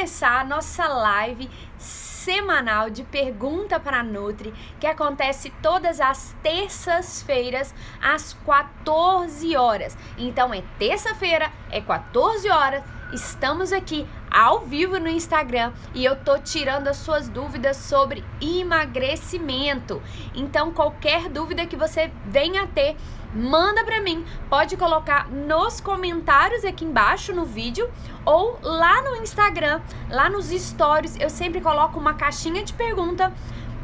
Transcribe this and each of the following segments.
começar a nossa live semanal de Pergunta para a Nutri, que acontece todas as terças-feiras às 14 horas. Então é terça-feira, é 14 horas, estamos aqui ao vivo no Instagram e eu tô tirando as suas dúvidas sobre emagrecimento. Então qualquer dúvida que você venha a ter, manda pra mim, pode colocar nos comentários aqui embaixo no vídeo ou lá no Instagram, lá nos stories, eu sempre coloco uma caixinha de pergunta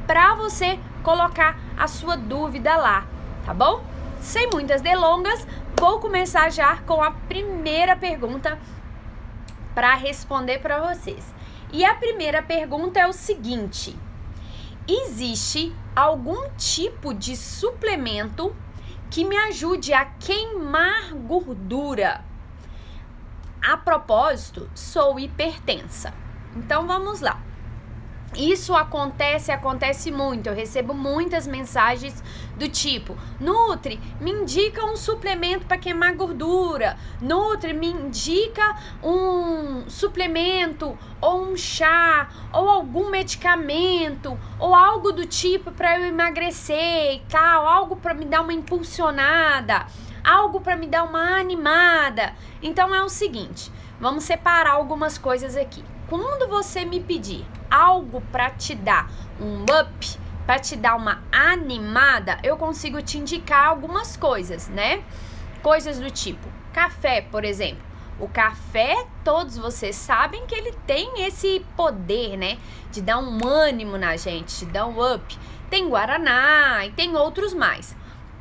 pra você colocar a sua dúvida lá, tá bom? Sem muitas delongas, vou começar já com a primeira pergunta para responder para vocês. E a primeira pergunta é o seguinte: existe algum tipo de suplemento que me ajude a queimar gordura? A propósito, sou hipertensa. Então vamos lá. Isso acontece muito. Eu recebo muitas mensagens do tipo: Nutri, me indica um suplemento para queimar gordura. Nutri, me indica um suplemento ou um chá ou algum medicamento ou algo do tipo para eu emagrecer e tal, algo para me dar uma impulsionada, algo para me dar uma animada. Então é o seguinte, vamos separar algumas coisas aqui. Quando você me pedir algo para te dar um up, para te dar uma animada, eu consigo te indicar algumas coisas, né? Coisas do tipo café, por exemplo. O café, todos vocês sabem que ele tem esse poder, né? De dar um ânimo na gente, de dar um up. Tem guaraná e tem outros mais.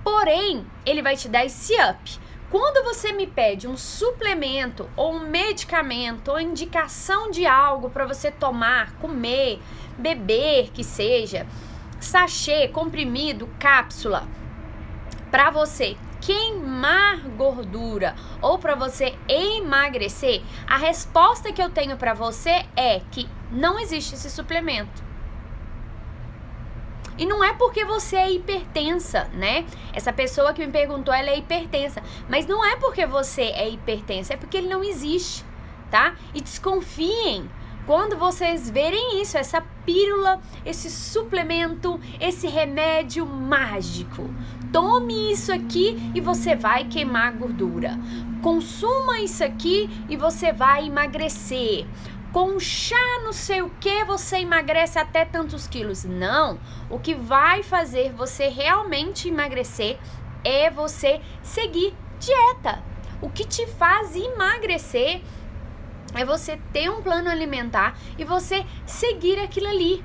Porém, ele vai te dar esse up. Quando você me pede um suplemento ou um medicamento ou indicação de algo para você tomar, comer, beber, que seja, sachê, comprimido, cápsula, para você queimar gordura ou para você emagrecer, a resposta que eu tenho para você é que não existe esse suplemento. E não é porque você é hipertensa, né? Essa pessoa que me perguntou, ela é hipertensa. Mas não é porque você é hipertensa, é porque ele não existe, tá? E desconfiem quando vocês verem isso, essa pílula, esse suplemento, esse remédio mágico. Tome isso aqui e você vai queimar gordura. Consuma isso aqui e você vai emagrecer. Com chá não sei o que, você emagrece até tantos quilos. Não, o que vai fazer você realmente emagrecer é você seguir dieta. O que te faz emagrecer é você ter um plano alimentar e você seguir aquilo ali.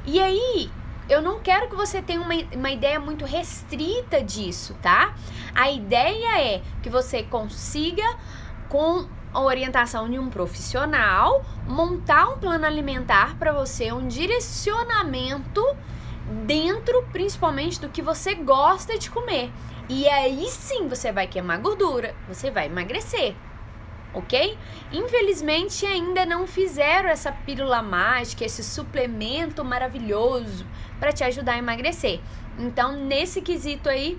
E aí, eu não quero que você tenha uma ideia muito restrita disso, tá? A ideia é que você consiga, com a orientação de um profissional, montar um plano alimentar para você, um direcionamento dentro, principalmente, do que você gosta de comer. E aí sim você vai queimar gordura, você vai emagrecer, ok? Infelizmente ainda não fizeram essa pílula mágica, esse suplemento maravilhoso para te ajudar a emagrecer. Então, nesse quesito aí,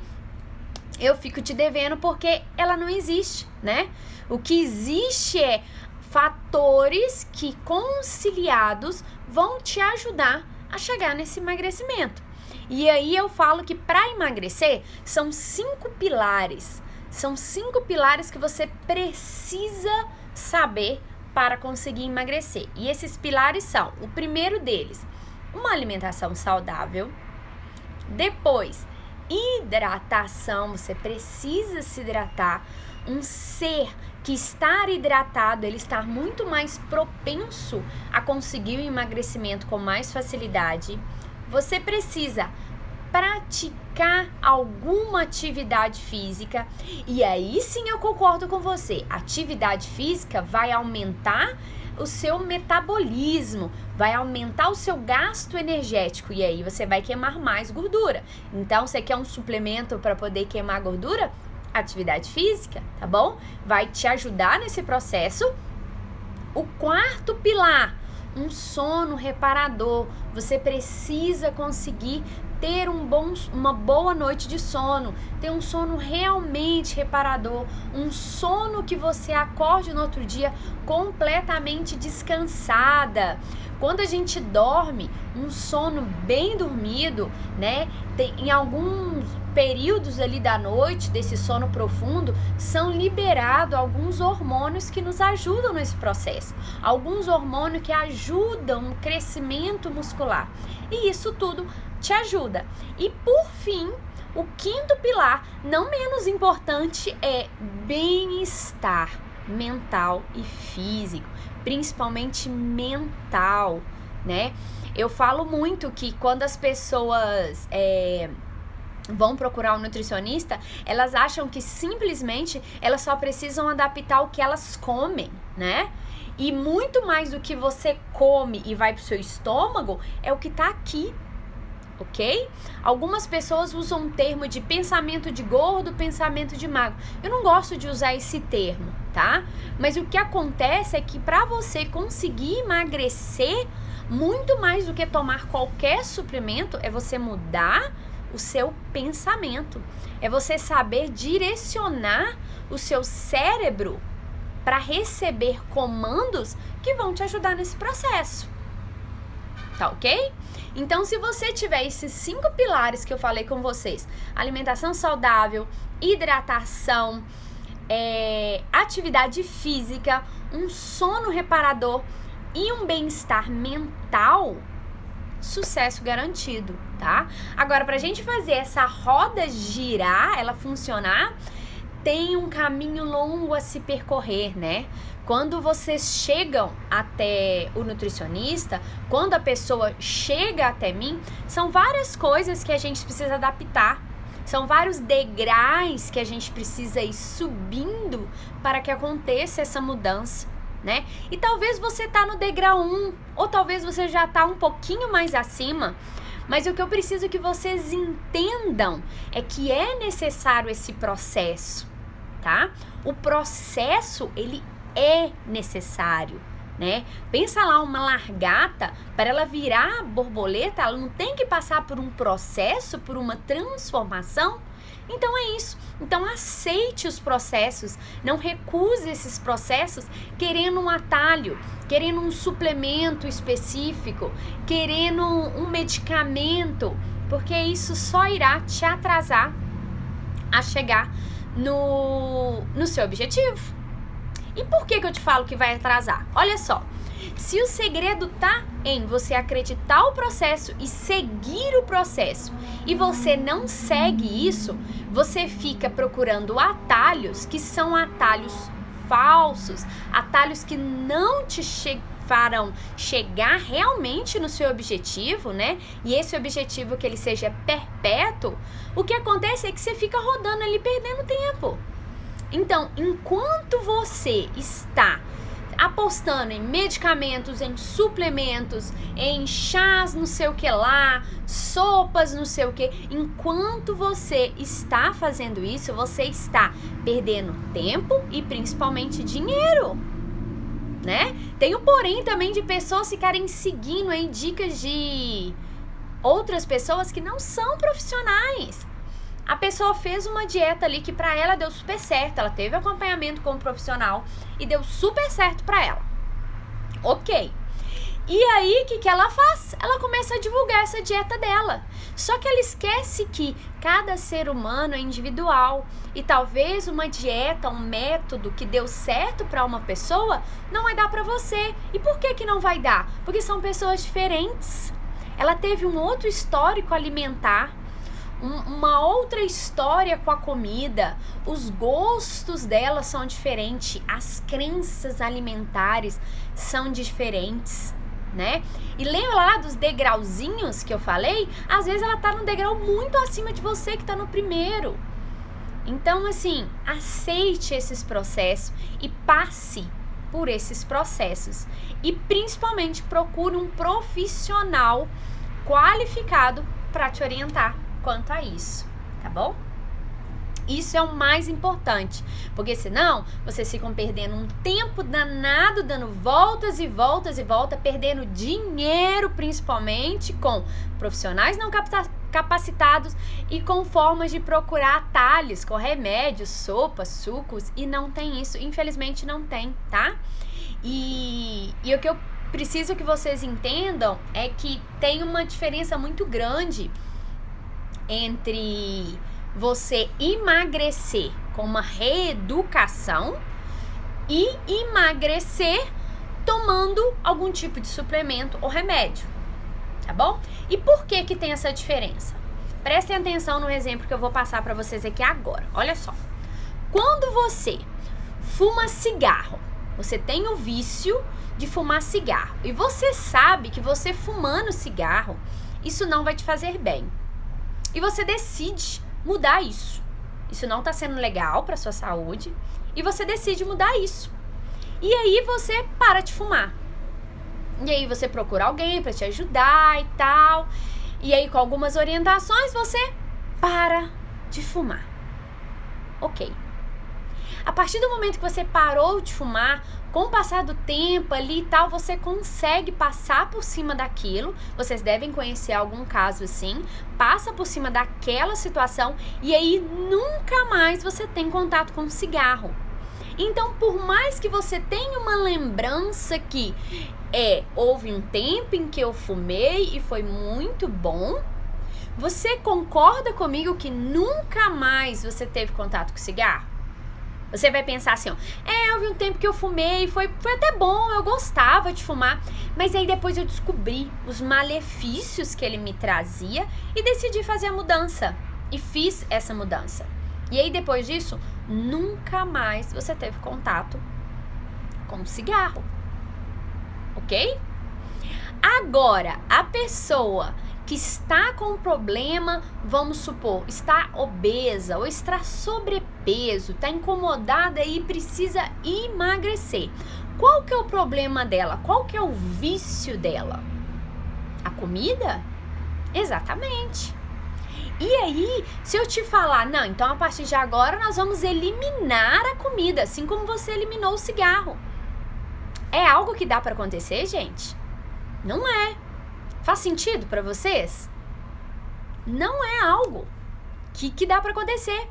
eu fico te devendo porque ela não existe, né? O que existe é fatores que, conciliados, vão te ajudar a chegar nesse emagrecimento. E aí eu falo que para emagrecer são 5 pilares. São 5 pilares que você precisa saber para conseguir emagrecer. E esses pilares são, o primeiro deles, uma alimentação saudável. Depois, hidratação, você precisa se hidratar. Um ser que estar hidratado, ele está muito mais propenso a conseguir o emagrecimento com mais facilidade. Você precisa praticar alguma atividade física. E aí sim eu concordo com você. Atividade física vai aumentar o seu metabolismo, vai aumentar o seu gasto energético e aí você vai queimar mais gordura. Então, você quer um suplemento para poder queimar gordura? Atividade física, tá bom? Vai te ajudar nesse processo. O quarto pilar, um sono reparador. Você precisa conseguir ter uma boa noite de sono, ter um sono realmente reparador, um sono que você acorde no outro dia completamente descansada. Quando a gente dorme, um sono bem dormido, né? Em alguns períodos ali da noite, desse sono profundo, são liberados alguns hormônios que nos ajudam nesse processo. Alguns hormônios que ajudam no crescimento muscular. E isso tudo te ajuda. E por fim, o quinto pilar, não menos importante, é bem-estar mental e físico, principalmente mental, né? Eu falo muito que quando as pessoas vão procurar um nutricionista, elas acham que simplesmente elas só precisam adaptar o que elas comem, né? E muito mais do que você come e vai pro seu estômago é o que tá aqui, ok? Algumas pessoas usam o termo de pensamento de gordo, pensamento de magro. Eu não gosto de usar esse termo, tá? Mas o que acontece é que para você conseguir emagrecer, muito mais do que tomar qualquer suplemento, é você mudar o seu pensamento. É você saber direcionar o seu cérebro para receber comandos que vão te ajudar nesse processo. Tá ok? Então, se você tiver esses 5 pilares que eu falei com vocês, alimentação saudável, hidratação, atividade física, um sono reparador e um bem-estar mental, sucesso garantido, tá? Agora, pra gente fazer essa roda girar, ela funcionar, tem um caminho longo a se percorrer, né? Quando vocês chegam até o nutricionista, quando a pessoa chega até mim, são várias coisas que a gente precisa adaptar. São vários degraus que a gente precisa ir subindo para que aconteça essa mudança, né? E talvez você tá no degrau 1, ou talvez você já tá um pouquinho mais acima, mas o que eu preciso que vocês entendam é que é necessário esse processo, tá? O processo, ele é necessário, né? Pensa lá, uma largata, para ela virar borboleta, ela não tem que passar por um processo, por uma transformação? Então é isso. Então aceite os processos, não recuse esses processos querendo um atalho, querendo um suplemento específico, querendo um medicamento, porque isso só irá te atrasar a chegar no seu objetivo. E por que eu te falo que vai atrasar? Olha só, se o segredo tá em você acreditar o processo e seguir o processo, e você não segue isso, você fica procurando atalhos que são atalhos falsos, atalhos que não te farão chegar realmente no seu objetivo, né? E esse objetivo que ele seja perpétuo, o que acontece é que você fica rodando ali perdendo tempo. Então, enquanto você está apostando em medicamentos, em suplementos, em chás não sei o que lá, sopas não sei o que, enquanto você está fazendo isso, você está perdendo tempo e principalmente dinheiro, né? Tem o porém também de pessoas ficarem seguindo aí dicas de outras pessoas que não são profissionais. A pessoa fez uma dieta ali que pra ela deu super certo, ela teve acompanhamento com um profissional e deu super certo pra ela. Ok. E aí, o que ela faz? Ela começa a divulgar essa dieta dela. Só que ela esquece que cada ser humano é individual e talvez uma dieta, um método que deu certo pra uma pessoa não vai dar pra você. E por que não vai dar? Porque são pessoas diferentes. Ela teve um outro histórico alimentar, uma outra história com a comida, os gostos dela são diferentes, as crenças alimentares são diferentes, né? E lembra lá dos degrauzinhos que eu falei? Às vezes ela tá no degrau muito acima de você que tá no primeiro. Então, assim, aceite esses processos e passe por esses processos. E principalmente procure um profissional qualificado para te orientar quanto a isso, tá bom? Isso é o mais importante, porque senão vocês ficam perdendo um tempo danado, dando voltas e voltas e voltas, perdendo dinheiro principalmente com profissionais não capacitados e com formas de procurar atalhos, com remédios, sopas, sucos, e não tem isso, infelizmente não tem, tá? E o que eu preciso que vocês entendam é que tem uma diferença muito grande entre você emagrecer com uma reeducação e emagrecer tomando algum tipo de suplemento ou remédio, tá bom? E por que que tem essa diferença? Prestem atenção no exemplo que eu vou passar para vocês aqui agora. Olha só. Quando você fuma cigarro, você tem o vício de fumar cigarro e você sabe que você fumando cigarro, isso não vai te fazer bem. E você decide mudar isso. Isso não tá sendo legal para sua saúde e você decide mudar isso. E aí você para de fumar. E aí você procura alguém para te ajudar e tal. E aí com algumas orientações você para de fumar. Ok. A partir do momento que você parou de fumar, com o passar do tempo ali e tal, você consegue passar por cima daquilo. Vocês devem conhecer algum caso assim. Passa por cima daquela situação e aí nunca mais você tem contato com o cigarro. Então, por mais que você tenha uma lembrança que houve um tempo em que eu fumei e foi muito bom, você concorda comigo que nunca mais você teve contato com o cigarro? Você vai pensar assim, ó, houve um tempo que eu fumei, foi até bom, eu gostava de fumar, mas aí depois eu descobri os malefícios que ele me trazia e decidi fazer a mudança. E fiz essa mudança. E aí depois disso, nunca mais você teve contato com o cigarro. Ok? Agora, a pessoa que está com um problema, vamos supor, está obesa ou está sobrepeso, está incomodada e precisa emagrecer. Qual que é o problema dela? Qual que é o vício dela? A comida? Exatamente. E aí, se eu te falar, não, então a partir de agora nós vamos eliminar a comida, assim como você eliminou o cigarro. É algo que dá para acontecer, gente? Não é. Faz sentido para vocês? Não é algo que dá para acontecer.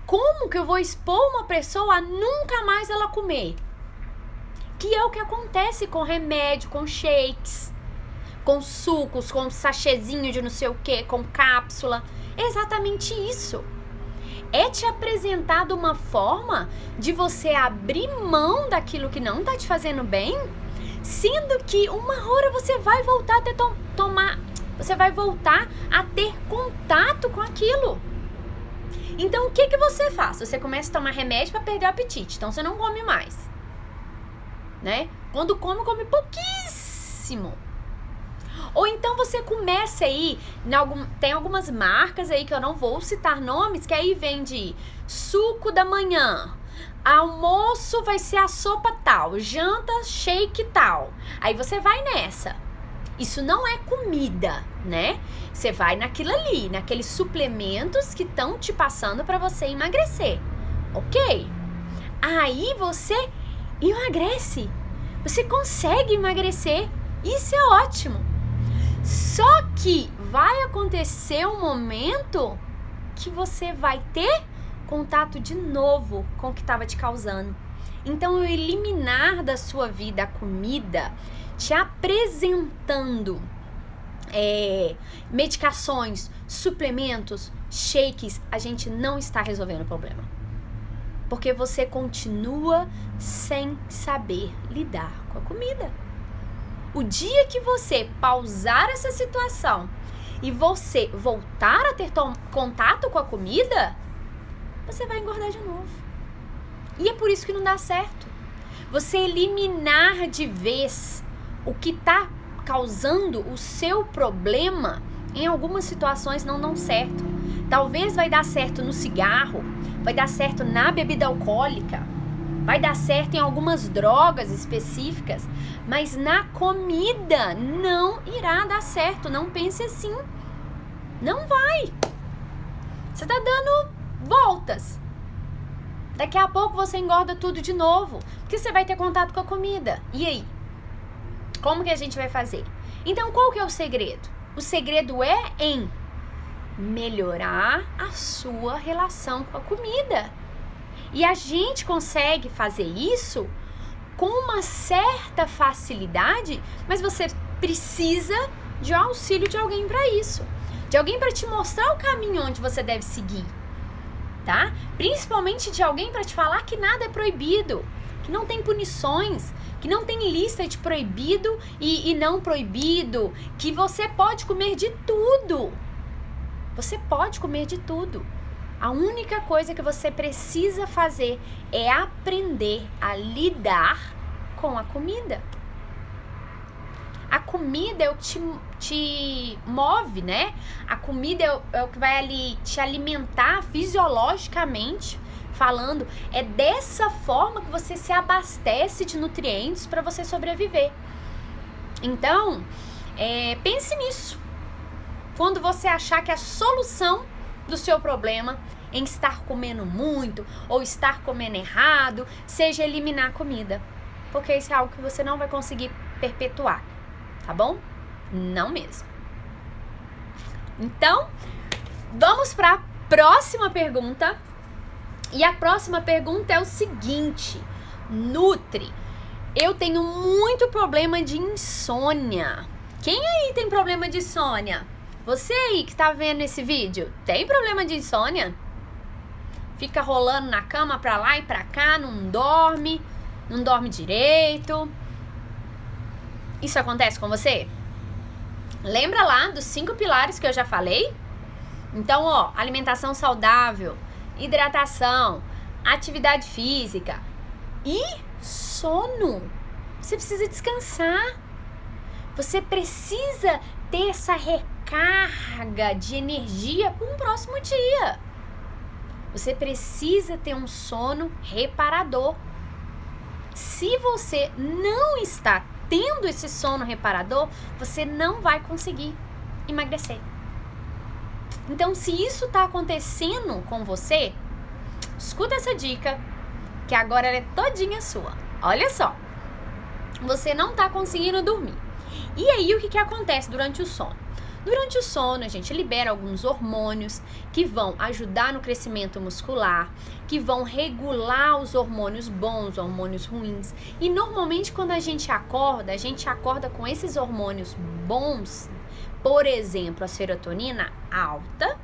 Como que eu vou expor uma pessoa a nunca mais ela comer? Que é o que acontece com remédio, com shakes, com sucos, com sachêzinho de não sei o que, com cápsula. É exatamente isso. É te apresentado uma forma de você abrir mão daquilo que não tá te fazendo bem, sendo que uma hora você vai voltar a ter você vai voltar a ter contato com aquilo. Então o que você faz? Você começa a tomar remédio para perder o apetite, então você não come mais, né? Quando come pouquíssimo. Ou então você começa aí, tem algumas marcas aí que eu não vou citar nomes, que aí vende suco da manhã, almoço vai ser a sopa tal, janta shake tal. Aí você vai nessa. Isso não é comida, né? Você vai naquilo ali, naqueles suplementos que estão te passando para você emagrecer, ok? Aí você emagrece, você consegue emagrecer, isso é ótimo. Só que vai acontecer um momento que você vai ter contato de novo com o que estava te causando. Então, eliminar da sua vida a comida, te apresentando medicações, suplementos, shakes, a gente não está resolvendo o problema. Porque você continua sem saber lidar com a comida. O dia que você pausar essa situação e você voltar a ter contato com a comida, você vai engordar de novo. E é por isso que não dá certo. Você eliminar de vez o que está causando o seu problema, em algumas situações não dão certo. Talvez vai dar certo no cigarro, vai dar certo na bebida alcoólica, vai dar certo em algumas drogas específicas, mas na comida não irá dar certo. Não pense assim. Não vai. Você está dando voltas. Daqui a pouco você engorda tudo de novo, porque você vai ter contato com a comida. E aí? Como que a gente vai fazer? Então, qual que é o segredo? O segredo é em melhorar a sua relação com a comida. E a gente consegue fazer isso com uma certa facilidade, mas você precisa de auxílio de alguém para isso. De alguém para te mostrar o caminho onde você deve seguir, tá? Principalmente de alguém para te falar que nada é proibido, que não tem punições, que não tem lista de proibido e não proibido, que você pode comer de tudo. Você pode comer de tudo. A única coisa que você precisa fazer é aprender a lidar com a comida. A comida é o que te move, né? A comida é o que vai ali te alimentar fisiologicamente falando. É dessa forma que você se abastece de nutrientes para você sobreviver. Então, pense nisso. Quando você achar que a solução do seu problema em estar comendo muito ou estar comendo errado seja eliminar a comida. Porque isso é algo que você não vai conseguir perpetuar. Tá bom? Não mesmo. Então, vamos para a próxima pergunta. E a próxima pergunta é o seguinte: Nutri, eu tenho muito problema de insônia. Quem aí tem problema de insônia? Você aí que tá vendo esse vídeo, tem problema de insônia? Fica rolando na cama pra lá e pra cá, não dorme direito. Isso acontece com você? Lembra lá dos 5 pilares que eu já falei? Então, ó, alimentação saudável, hidratação, atividade física e sono. Você precisa descansar. Você precisa ter essa recarga de energia para um próximo dia. Você precisa ter um sono reparador. Se você não está tendo esse sono reparador, você não vai conseguir emagrecer. Então, se isso está acontecendo com você, escuta essa dica, que agora ela é todinha sua. Olha só, você não está conseguindo dormir. E aí, o que acontece durante o sono? Durante o sono, a gente libera alguns hormônios que vão ajudar no crescimento muscular, que vão regular os hormônios bons, hormônios ruins. E normalmente quando a gente acorda com esses hormônios bons, por exemplo, a serotonina alta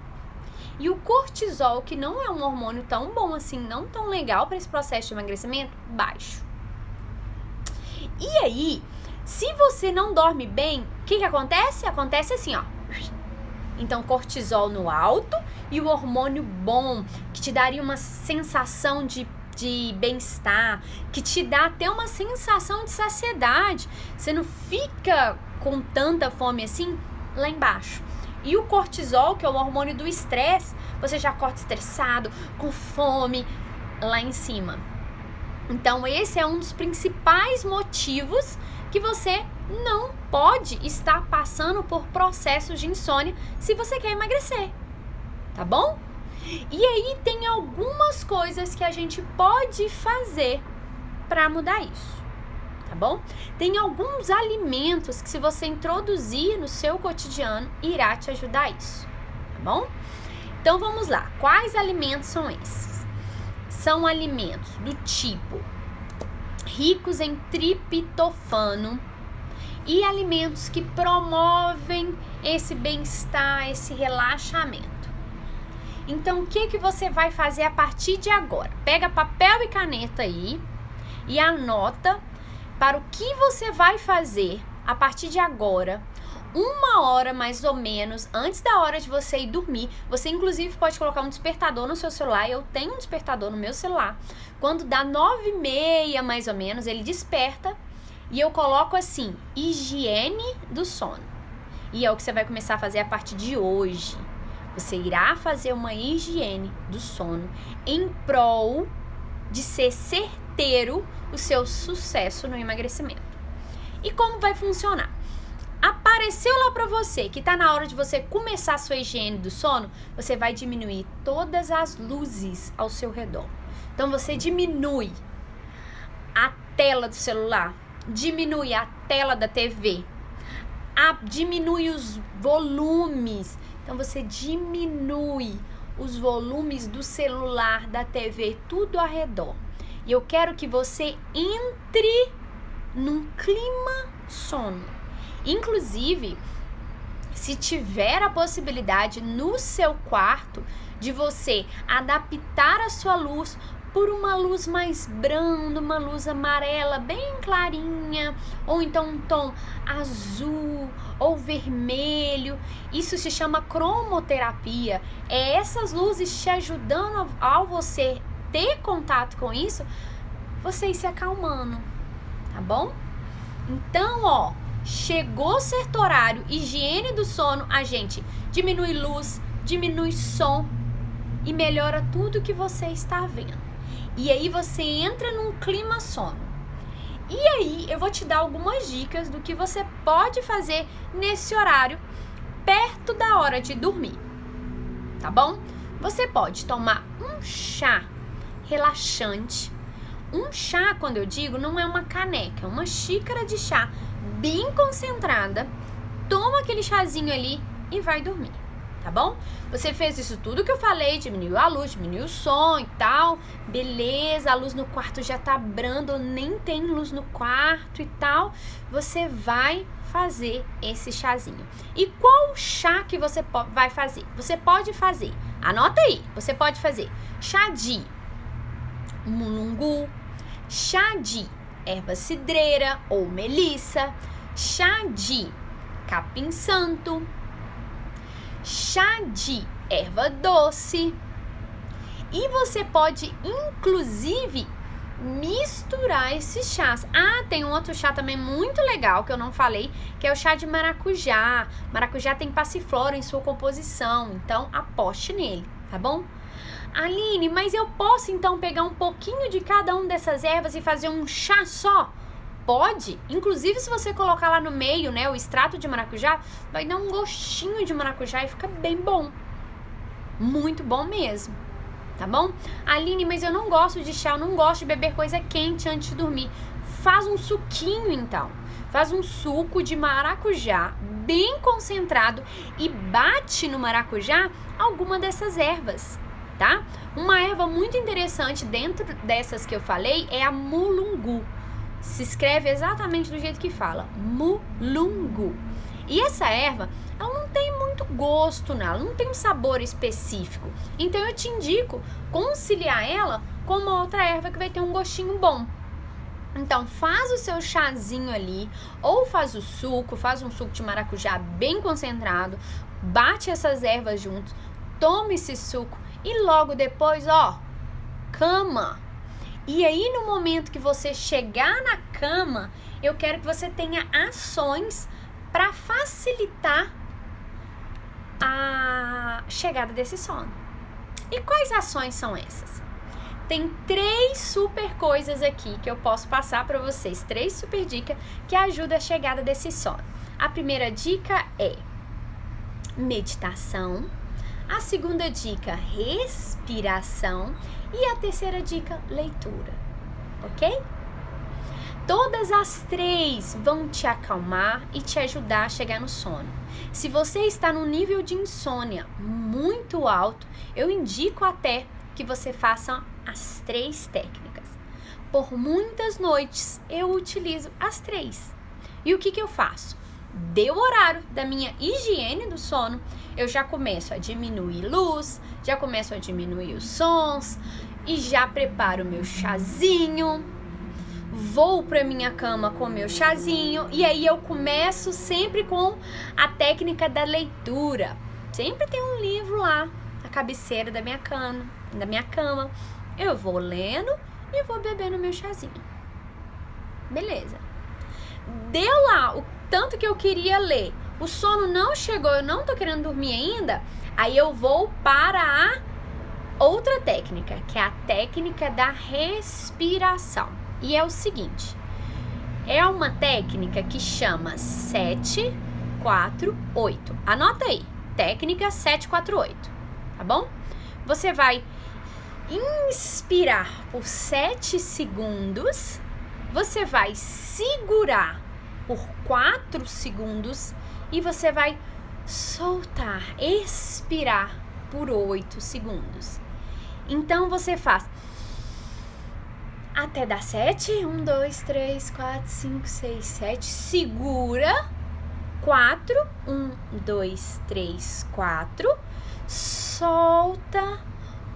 e o cortisol, que não é um hormônio tão bom assim, não tão legal para esse processo de emagrecimento, baixo. E aí, se você não dorme bem, o que acontece? Acontece assim, ó. Então, cortisol no alto e o hormônio bom, que te daria uma sensação de bem-estar, que te dá até uma sensação de saciedade. Você não fica com tanta fome assim lá embaixo. E o cortisol, que é o hormônio do estresse, você já acorda estressado, com fome lá em cima. Então, esse é um dos principais motivos que você não pode estar passando por processos de insônia se você quer emagrecer, tá bom? E aí tem algumas coisas que a gente pode fazer para mudar isso, tá bom? Tem alguns alimentos que, se você introduzir no seu cotidiano, irá te ajudar a isso, tá bom? Então vamos lá, quais alimentos são esses? São alimentos do tipo ricos em triptofano e alimentos que promovem esse bem-estar, esse relaxamento. Então, o que você vai fazer a partir de agora? Pega papel e caneta aí e anota para o que você vai fazer a partir de agora, 1 hora mais ou menos antes da hora de você ir dormir. Você inclusive pode colocar um despertador no seu celular. Eu tenho um despertador no meu celular. Quando dá 9h30 mais ou menos, ele desperta e eu coloco assim, higiene do sono. E é o que você vai começar a fazer a partir de hoje. Você irá fazer uma higiene do sono em prol de ser certeiro o seu sucesso no emagrecimento. E como vai funcionar? Apareceu lá pra você que tá na hora de você começar a sua higiene do sono, você vai diminuir todas as luzes ao seu redor. Então você diminui a tela do celular, diminui a tela da TV, diminui os volumes. Então você diminui os volumes do celular, da TV, tudo ao redor. E eu quero que você entre num clima sono. Inclusive, se tiver a possibilidade no seu quarto de você adaptar a sua luz por uma luz mais branda, uma luz amarela bem clarinha, ou então um tom azul ou vermelho. Isso se chama cromoterapia. É essas luzes te ajudando ao você ter contato com isso, você ir se acalmando, tá bom? Então, chegou certo horário, higiene do sono, a gente diminui luz, diminui som e melhora tudo que você está vendo. E aí você entra num clima sono. E aí eu vou te dar algumas dicas do que você pode fazer nesse horário, perto da hora de dormir, tá bom? Você pode tomar um chá relaxante. Um chá, quando eu digo, não é uma caneca, é uma xícara de chá bem concentrada. Toma aquele chazinho ali e vai dormir, tá bom? Você fez isso tudo que eu falei, diminuiu a luz, diminuiu o som e tal, beleza, a luz no quarto já tá brando, nem tem luz no quarto e tal. Você vai fazer esse chazinho. E qual chá que você vai fazer? Você pode fazer, anota aí, você pode fazer chá de mulungu, chá de erva cidreira ou melissa, chá de capim-santo, chá de erva doce. E você pode inclusive misturar esses chás. Tem um outro chá também muito legal que eu não falei, que é o chá de maracujá. Maracujá tem passiflora em sua composição, então aposte nele, tá bom? Aline, mas eu posso então pegar um pouquinho de cada uma dessas ervas e fazer um chá só? Pode, inclusive se você colocar lá no meio, né, o extrato de maracujá, vai dar um gostinho de maracujá e fica bem bom. Muito bom mesmo, tá bom? Aline, mas eu não gosto de chá, eu não gosto de beber coisa quente antes de dormir. Faz um suquinho então. Faz um suco de maracujá bem concentrado e bate no maracujá alguma dessas ervas, tá? Uma erva muito interessante dentro dessas que eu falei é a mulungu. Se escreve exatamente do jeito que fala, mulungu. E essa erva, ela não tem muito gosto nela, não tem um sabor específico. Então eu te indico conciliar ela com uma outra erva que vai ter um gostinho bom. Então faz o seu chazinho ali, ou faz um suco de maracujá bem concentrado, bate essas ervas juntos, toma esse suco e logo depois, cama. E aí no momento que você chegar na cama, eu quero que você tenha ações para facilitar a chegada desse sono. E quais ações são essas? Tem 3 super coisas aqui que eu posso passar para vocês, 3 super dicas que ajudam a chegada desse sono. A primeira dica é meditação. A segunda dica, respiração. E a terceira dica, leitura. Ok? Todas as 3 vão te acalmar e te ajudar a chegar no sono. Se você está num nível de insônia muito alto, eu indico até que você faça as 3 técnicas. Por muitas noites eu utilizo as 3. E o que eu faço? Deu o horário da minha higiene do sono, eu já começo a diminuir luz, já começo a diminuir os sons e já preparo o meu chazinho, vou para minha cama com o meu chazinho e aí eu começo sempre com a técnica da leitura. Sempre tem um livro lá na cabeceira da minha cama. Eu vou lendo e vou bebendo meu chazinho. Beleza. Deu lá o tanto que eu queria ler, o sono não chegou, eu não tô querendo dormir ainda, aí eu vou para a outra técnica, que é a técnica da respiração. E é o seguinte, é uma técnica que chama 748. Anota aí, técnica 748, tá bom? Você vai inspirar por 7 segundos, você vai segurar por 4 segundos e você vai soltar, expirar por 8 segundos. Então você faz até dar 7, 1, 2, 3, 4, 5, 6, 7, segura, 4, 1, 2, 3, 4, solta,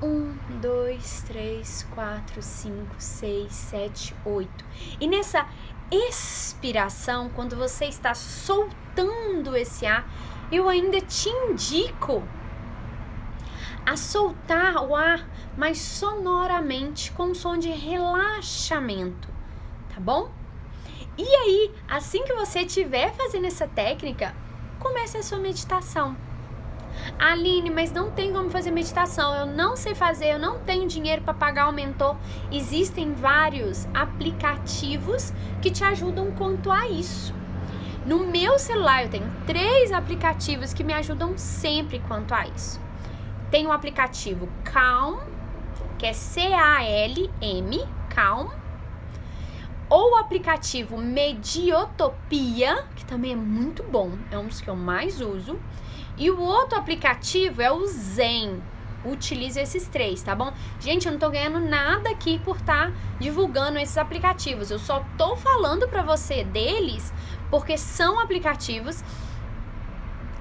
1, 2, 3, 4, 5, 6, 7, 8. E nessa expiração, quando você está soltando esse ar, eu ainda te indico a soltar o ar mais sonoramente, com um som de relaxamento, tá bom? E aí, assim que você estiver fazendo essa técnica, comece a sua meditação. Aline, mas não tem como fazer meditação, eu não sei fazer, eu não tenho dinheiro para pagar o mentor. Existem vários aplicativos que te ajudam quanto a isso. No meu celular eu tenho 3 aplicativos que me ajudam sempre quanto a isso. Tem o aplicativo Calm, que é C-A-L-M, Calm, ou o aplicativo Mediotopia, que também é muito bom, é um dos que eu mais uso. E o outro aplicativo é o Zen. Utilizo esses 3, tá bom? Gente, eu não tô ganhando nada aqui por estar divulgando esses aplicativos. Eu só tô falando pra você deles porque são aplicativos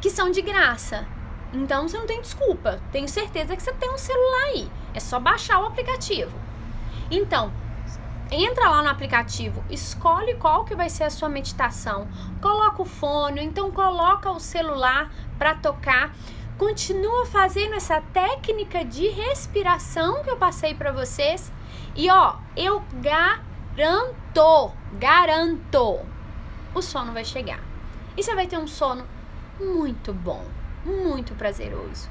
que são de graça. Então, você não tem desculpa. Tenho certeza que você tem um celular aí. É só baixar o aplicativo. Então, entra lá no aplicativo, escolhe qual que vai ser a sua meditação, coloca o fone, então coloca o celular para tocar, continua fazendo essa técnica de respiração que eu passei para vocês e ó, eu garanto, o sono vai chegar e você vai ter um sono muito bom, muito prazeroso,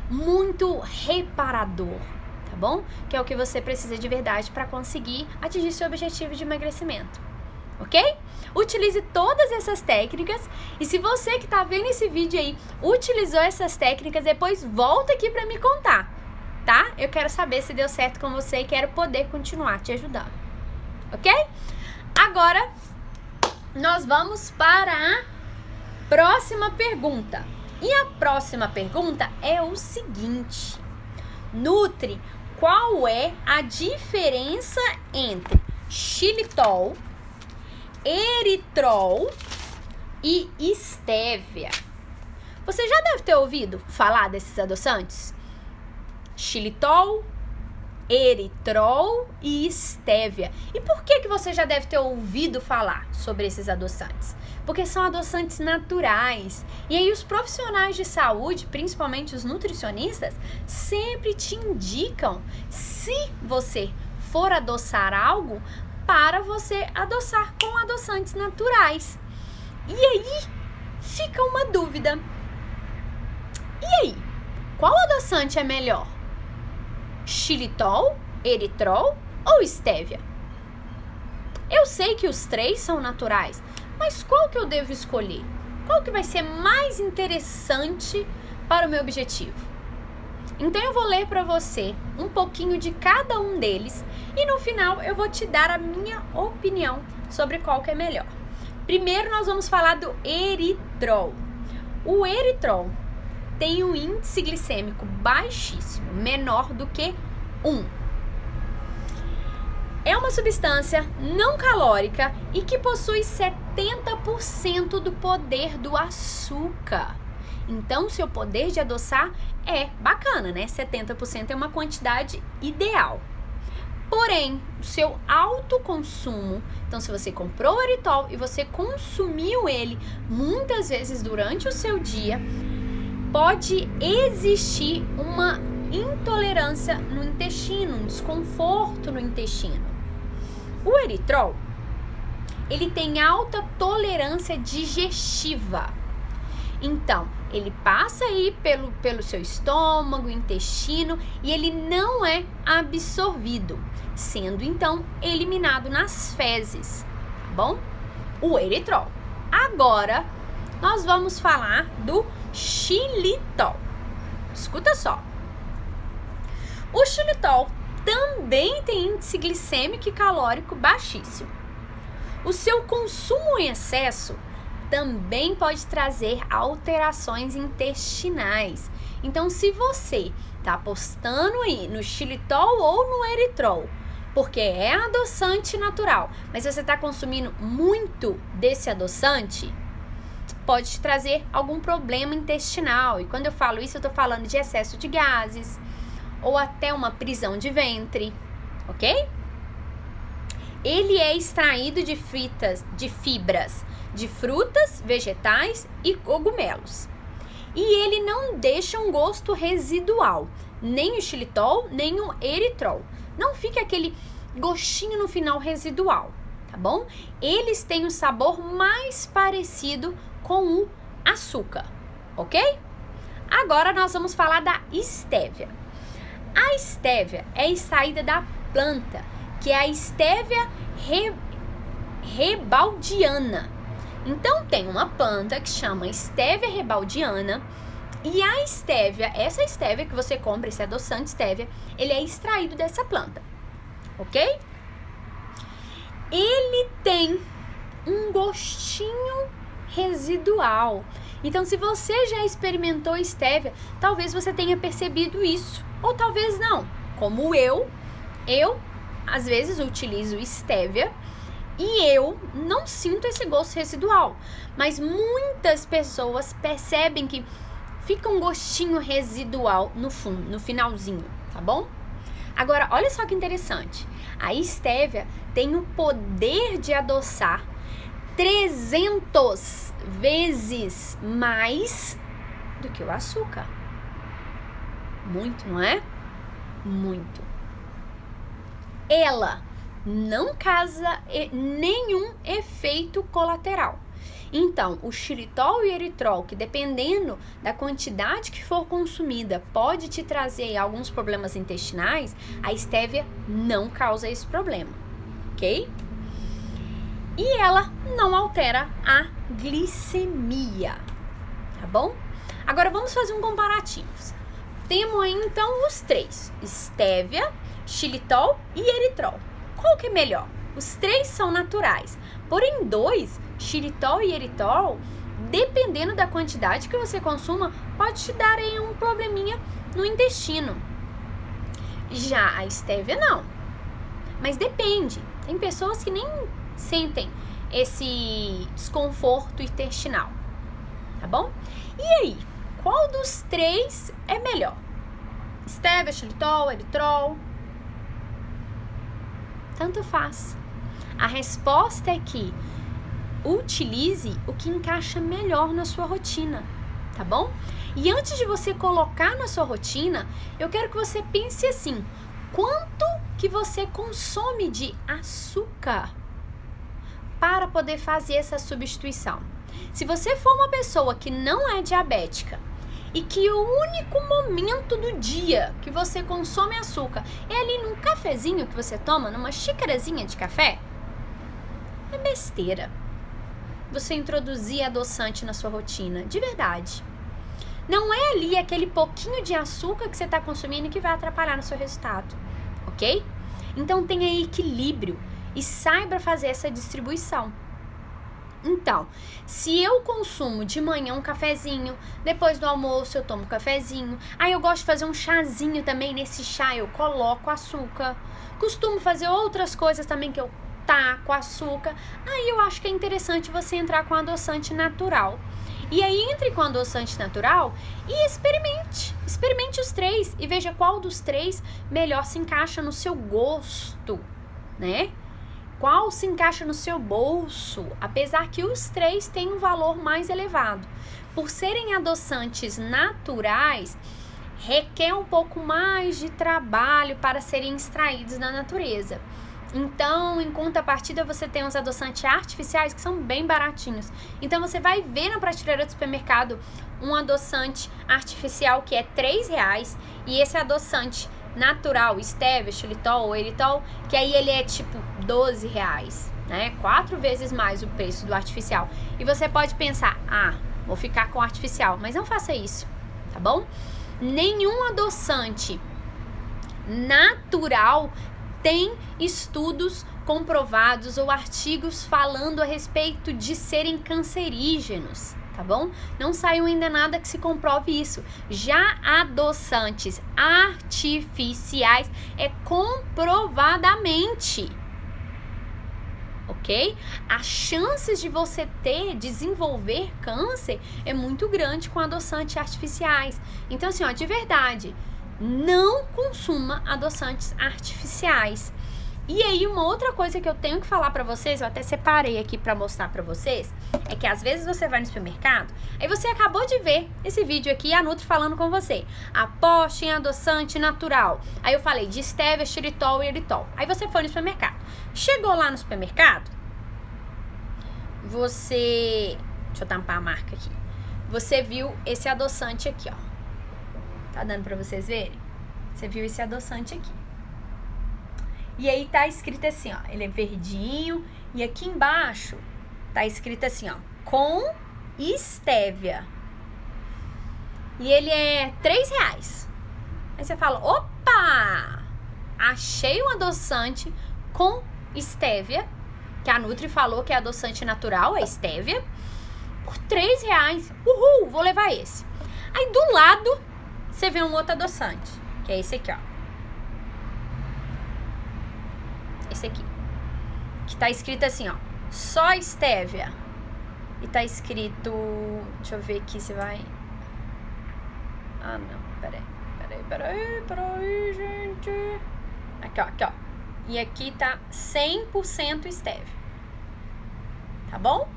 muito reparador. Tá bom? Que é o que você precisa de verdade para conseguir atingir seu objetivo de emagrecimento, ok? Utilize todas essas técnicas e se você que tá vendo esse vídeo aí utilizou essas técnicas, depois volta aqui para me contar, tá? Eu quero saber se deu certo com você e quero poder continuar te ajudando, ok? Agora, nós vamos para a próxima pergunta. E a próxima pergunta é o seguinte: Nutri, qual é a diferença entre xilitol, eritrol e estévia? Você já deve ter ouvido falar desses adoçantes? Xilitol, eritrol e estévia. E por que você já deve ter ouvido falar sobre esses adoçantes? Porque são adoçantes naturais. E aí os profissionais de saúde, principalmente os nutricionistas, sempre te indicam, se você for adoçar algo, para você adoçar com adoçantes naturais. E aí fica uma dúvida. E aí, qual adoçante é melhor? Xilitol, eritrol ou estévia? Eu sei que os 3 são naturais, mas qual que eu devo escolher? Qual que vai ser mais interessante para o meu objetivo? Então eu vou ler para você um pouquinho de cada um deles e no final eu vou te dar a minha opinião sobre qual que é melhor. Primeiro nós vamos falar do eritrol. O eritrol tem um índice glicêmico baixíssimo, menor do que 1. É uma substância não calórica e que possui 70% do poder do açúcar. Então, seu poder de adoçar é bacana, né? 70% é uma quantidade ideal. Porém, o seu alto consumo, então se você comprou o eritol e você consumiu ele muitas vezes durante o seu dia, pode existir uma intolerância no intestino, um desconforto no intestino. O eritrol, ele tem alta tolerância digestiva. Então, ele passa aí pelo seu estômago, intestino, e ele não é absorvido, sendo então eliminado nas fezes, tá bom? O eritrol. Agora, nós vamos falar do xilitol. Escuta só. O xilitol também tem índice glicêmico e calórico baixíssimo. O seu consumo em excesso também pode trazer alterações intestinais. Então, se você tá apostando aí no xilitol ou no eritrol, porque é adoçante natural, mas você está consumindo muito desse adoçante, pode te trazer algum problema intestinal. E quando eu falo isso, eu tô falando de excesso de gases ou até uma prisão de ventre, ok? Ele é extraído de fibras de frutas, vegetais e cogumelos. E ele não deixa um gosto residual, nem o xilitol, nem o eritrol. Não fica aquele gostinho no final residual, tá bom? Eles têm um sabor mais parecido com o açúcar, ok? Agora nós vamos falar da estévia. A estévia é extraída da planta, que é a Stevia rebaldiana. Então tem uma planta que chama Stevia rebaldiana e a estévia, essa estévia que você compra, esse adoçante estévia, ele é extraído dessa planta, ok? Ele tem um gostinho residual. Então, se você já experimentou estévia, talvez você tenha percebido isso, ou talvez não. Como eu às vezes utilizo estévia e eu não sinto esse gosto residual, mas muitas pessoas percebem que fica um gostinho residual no fundo, no finalzinho, tá bom? Agora, olha só que interessante. A estévia tem o poder de adoçar 300 vezes mais do que o açúcar. Muito, não é? Muito. Ela não causa nenhum efeito colateral. Então, o xilitol e o eritrol, que dependendo da quantidade que for consumida, pode te trazer alguns problemas intestinais, a estévia não causa esse problema, ok? E ela não altera a glicemia, tá bom? Agora vamos fazer um comparativo. Temos aí então os três, estévia, xilitol e eritrol. Qual que é melhor? Os três são naturais, porém dois, xilitol e eritrol, dependendo da quantidade que você consuma, pode te dar aí um probleminha no intestino. Já a estévia não, mas depende. Tem pessoas que nem sentem esse desconforto intestinal, tá bom? E aí, qual dos três é melhor? Estévia, xilitol, eritrol? Tanto faz. A resposta é que utilize o que encaixa melhor na sua rotina, tá bom? E antes de você colocar na sua rotina, eu quero que você pense assim: quanto que você consome de açúcar para poder fazer essa substituição? Se você for uma pessoa que não é diabética e que o único momento do dia que você consome açúcar é ali num cafezinho que você toma, numa xícarazinha de café, é besteira você introduzir adoçante na sua rotina, de verdade. Não é ali aquele pouquinho de açúcar que você está consumindo que vai atrapalhar no seu resultado, ok? Então tenha equilíbrio e saiba fazer essa distribuição. Então, se eu consumo de manhã um cafezinho, depois do almoço eu tomo um cafezinho, aí eu gosto de fazer um chazinho também, nesse chá eu coloco açúcar, costumo fazer outras coisas também que eu taco açúcar, aí eu acho que é interessante você entrar com adoçante natural. E aí entre com adoçante natural e experimente os três e veja qual dos três melhor se encaixa no seu gosto, né? Qual se encaixa no seu bolso, apesar que os três têm um valor mais elevado. Por serem adoçantes naturais, requer um pouco mais de trabalho para serem extraídos na natureza. Então, em contrapartida, você tem os adoçantes artificiais que são bem baratinhos. Então, você vai ver na prateleira do supermercado um adoçante artificial que é R$3 e esse adoçante natural, estévia, xilitol ou eritol, que aí ele é tipo R$12, né? 4 vezes mais o preço do artificial. E você pode pensar, vou ficar com o artificial, mas não faça isso, tá bom? Nenhum adoçante natural tem estudos comprovados ou artigos falando a respeito de serem cancerígenos, tá bom? Não saiu ainda nada que se comprove isso. Já adoçantes artificiais é comprovadamente, ok? As chances de você desenvolver câncer é muito grande com adoçantes artificiais. Então, assim, ó, de verdade, não consuma adoçantes artificiais. E aí, uma outra coisa que eu tenho que falar pra vocês, eu até separei aqui pra mostrar pra vocês, é que às vezes você vai no supermercado, aí você acabou de ver esse vídeo aqui, a Nutri falando com você, aposte em adoçante natural. Aí eu falei de estévia, xilitol e eritol. Aí você foi no supermercado. Chegou lá no supermercado, você... Deixa eu tampar a marca aqui. Você viu esse adoçante aqui, ó. Tá dando pra vocês verem? Você viu esse adoçante aqui. E aí tá escrito assim, ó, ele é verdinho, e aqui embaixo tá escrito assim, ó, com estévia. E ele é R$3. Aí você fala, opa! Achei um adoçante com estévia, que a Nutri falou que é adoçante natural, é estévia, por R$3. Uhul, vou levar esse. Aí do lado, você vê um outro adoçante, que é esse aqui, ó. Esse aqui, que tá escrito assim, ó, só estévia, e tá escrito, deixa eu ver aqui se vai, não, peraí, gente, aqui, ó, e aqui tá 100% estévia, tá bom?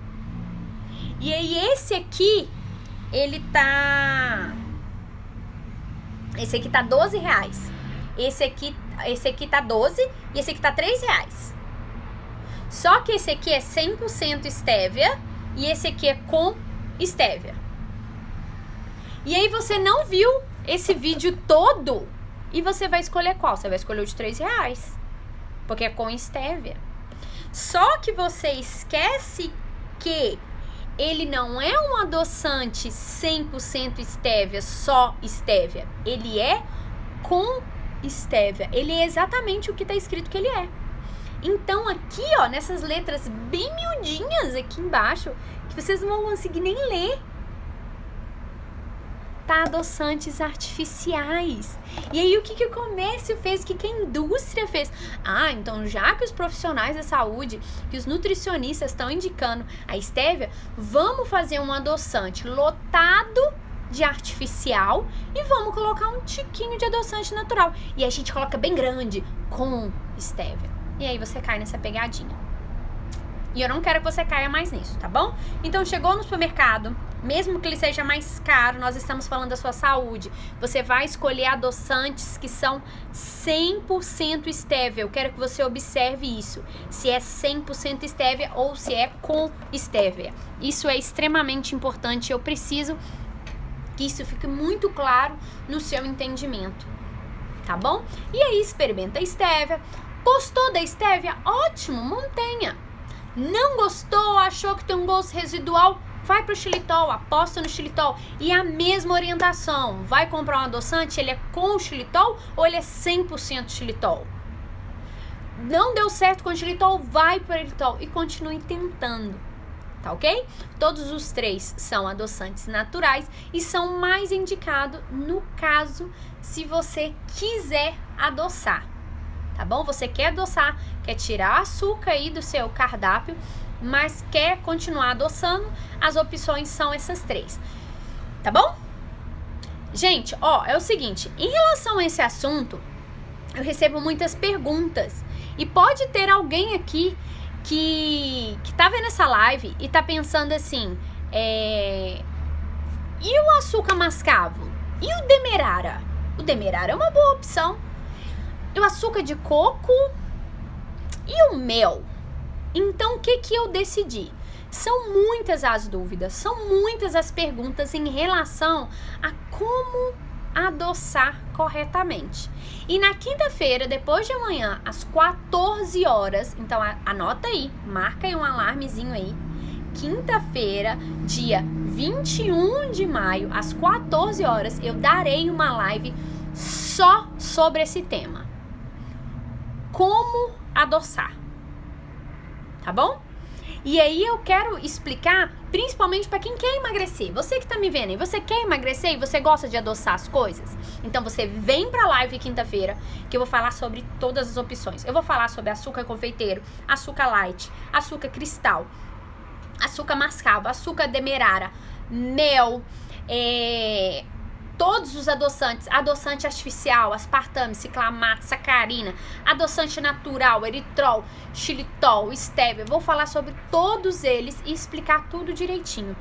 E aí esse aqui, esse aqui tá R$12, esse aqui tá 12 e esse aqui tá R$3. Só que esse aqui é 100% estévia e esse aqui é com estévia. E aí você não viu esse vídeo todo e você vai escolher qual? Você vai escolher o de R$3, porque é com estévia. Só que você esquece que ele não é um adoçante 100% estévia, só estévia. Ele é com estévia. Ele é exatamente o que tá escrito que ele é. Então aqui, ó, nessas letras bem miudinhas aqui embaixo, que vocês não vão conseguir nem ler, tá adoçantes artificiais. E aí o que o comércio fez, o que a indústria fez? Então já que os profissionais da saúde, que os nutricionistas estão indicando a estévia, vamos fazer um adoçante lotado de artificial e vamos colocar um tiquinho de adoçante natural. E aí a gente coloca bem grande, com estévia. E aí você cai nessa pegadinha. E eu não quero que você caia mais nisso, tá bom? Então chegou no supermercado, mesmo que ele seja mais caro, nós estamos falando da sua saúde. Você vai escolher adoçantes que são 100% estévia. Eu quero que você observe isso. Se é 100% estévia ou se é com estévia. Isso é extremamente importante. Eu preciso que isso fique muito claro no seu entendimento, tá bom? E aí experimenta a estévia. Gostou da estévia? Ótimo, mantenha. Não gostou, achou que tem um gosto residual? Vai pro xilitol, aposta no xilitol. E a mesma orientação, vai comprar um adoçante, ele é com xilitol ou ele é 100% xilitol? Não deu certo com o xilitol, vai pro eritol e continue tentando. Tá ok? Todos os três são adoçantes naturais e são mais indicados no caso se você quiser adoçar, tá bom? Você quer adoçar, quer tirar açúcar aí do seu cardápio, mas quer continuar adoçando, as opções são essas três, tá bom? Gente, ó, é o seguinte, em relação a esse assunto, eu recebo muitas perguntas e pode ter alguém aqui que tá vendo essa live e tá pensando assim, e o açúcar mascavo? E o demerara? O demerara é uma boa opção. E o açúcar de coco? E o mel? Então, o que eu decidi? São muitas as dúvidas, são muitas as perguntas em relação a como adoçar corretamente. E na quinta-feira, depois de amanhã, às 14 horas, então anota aí, marca aí um alarmezinho aí, quinta-feira, dia 21 de maio, às 14 horas, eu darei uma live só sobre esse tema. Como adoçar, tá bom? E aí eu quero explicar, principalmente para quem quer emagrecer. Você que tá me vendo aí, você quer emagrecer e você gosta de adoçar as coisas? Então você vem pra live quinta-feira, que eu vou falar sobre todas as opções. Eu vou falar sobre açúcar confeiteiro, açúcar light, açúcar cristal, açúcar mascavo, açúcar demerara, mel, todos os adoçantes, adoçante artificial, aspartame, ciclamato, sacarina, adoçante natural, eritrol, xilitol, estévia. Vou falar sobre todos eles e explicar tudo direitinho,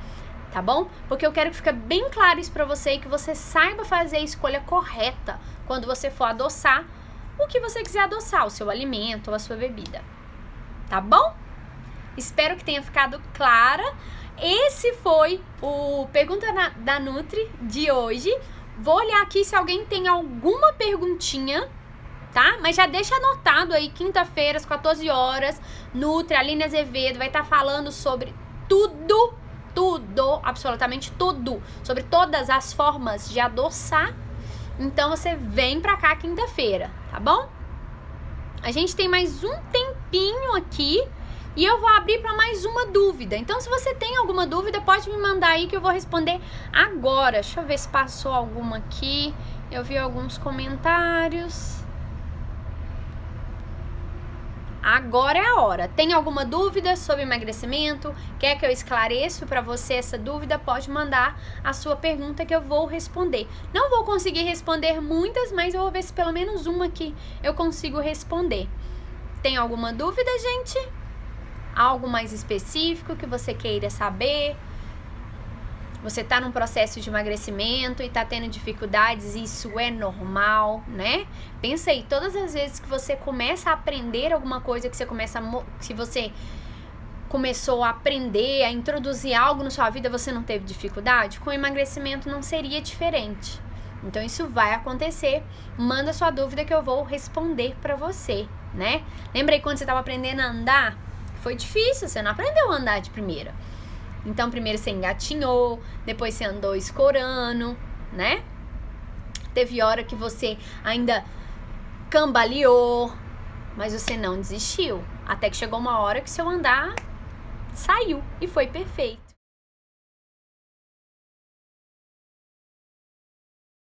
tá bom? Porque eu quero que fique bem claro isso pra você e que você saiba fazer a escolha correta quando você for adoçar o que você quiser adoçar, o seu alimento ou a sua bebida, tá bom? Espero que tenha ficado clara. Esse foi o Pergunta da Nutri de hoje. Vou olhar aqui se alguém tem alguma perguntinha, tá? Mas já deixa anotado aí, quinta-feira, às 14 horas, Nutri, Aline Azevedo vai estar falando sobre tudo, absolutamente tudo, sobre todas as formas de adoçar. Então você vem pra cá quinta-feira, tá bom? A gente tem mais um tempinho aqui. E eu vou abrir para mais uma dúvida. Então, se você tem alguma dúvida, pode me mandar aí que eu vou responder agora. Deixa eu ver se passou alguma aqui. Eu vi alguns comentários. Agora é a hora. Tem alguma dúvida sobre emagrecimento? Quer que eu esclareça para você essa dúvida? Pode mandar a sua pergunta que eu vou responder. Não vou conseguir responder muitas, mas eu vou ver se pelo menos uma aqui eu consigo responder. Tem alguma dúvida, gente? Algo mais específico que você queira saber? Você tá num processo de emagrecimento e tá tendo dificuldades, isso é normal, né? Pensa aí, todas as vezes que você começa a aprender alguma coisa, se você começou a aprender, a introduzir algo na sua vida, você não teve dificuldade? Com o emagrecimento não seria diferente. Então isso vai acontecer. Manda sua dúvida que eu vou responder pra você, né? Lembra aí quando você tava aprendendo a andar? Foi difícil, você não aprendeu a andar de primeira. Então, primeiro você engatinhou, depois você andou escorando, né? Teve hora que você ainda cambaleou, mas você não desistiu. Até que chegou uma hora que seu andar saiu e foi perfeito.